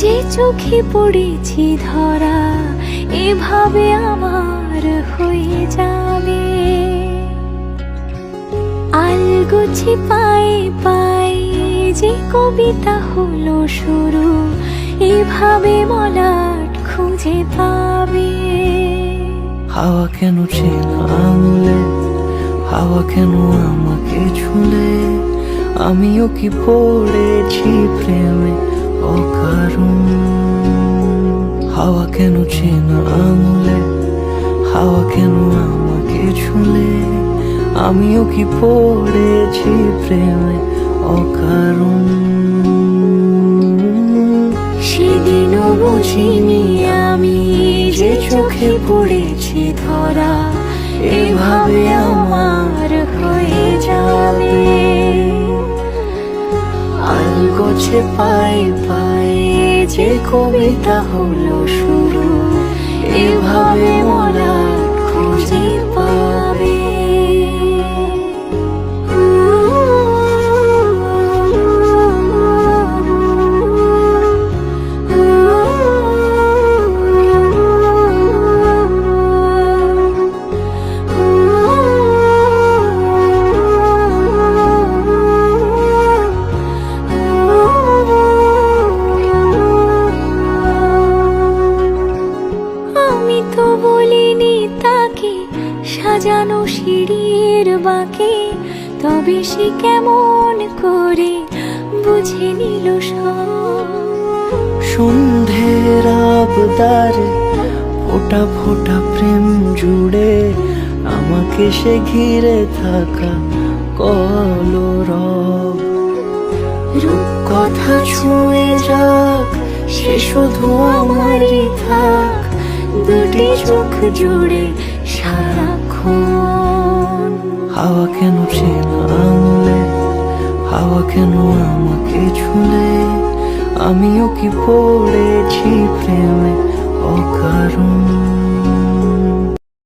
যে চোখে পড়েছি ধরা এভাবে আমার হয়ে যাবে। আলগোছে পায়ে পায়ে যে কবিতা হলো শুরু, এভাবে মলাট খুঁজে পাবে। হাওয়া কেন চেনা আঙুলে, হাওয়া কেন আমাকে ছুলে, আমিও কি পড়েছি প্রেমে অকারণ। হাওয়া কেন চেনা আঙুলে, হাওয়া কেন আমাকে ছুলে, আমিও কি পড়েছি প্রেমে অকারণ। সেদিনও বুঝিনি আমি যে চোখে পড়েছি ধরা এভাবে আমার হয়ে যাবে। আলগোছে পায়ে পায়ে যে কবিতা হলো শুরু, এভাবে মলাট খুঁজে পাবে। আমি তো বলিনি তাকে সাজানো সিঁড়ির বাঁকে, তবে সে কেমন করে বুঝে নিল সব। সন্ধ্যের আবদারে ফোটা ফোটা প্রেম জুড়ে, আমাকে সে ঘিরে থাকা কলরব। রূপকথা ছুঁয়ে যাক, সে শুধু আমারই থাক, দুটি চোখ জুড়ে সারাক্ষণ। হাওয়া কেন চেনা আঙুলে, হাওয়া কেন আমাকে ছুলে, আমিও কি পড়েছি প্রেমে অকারণ।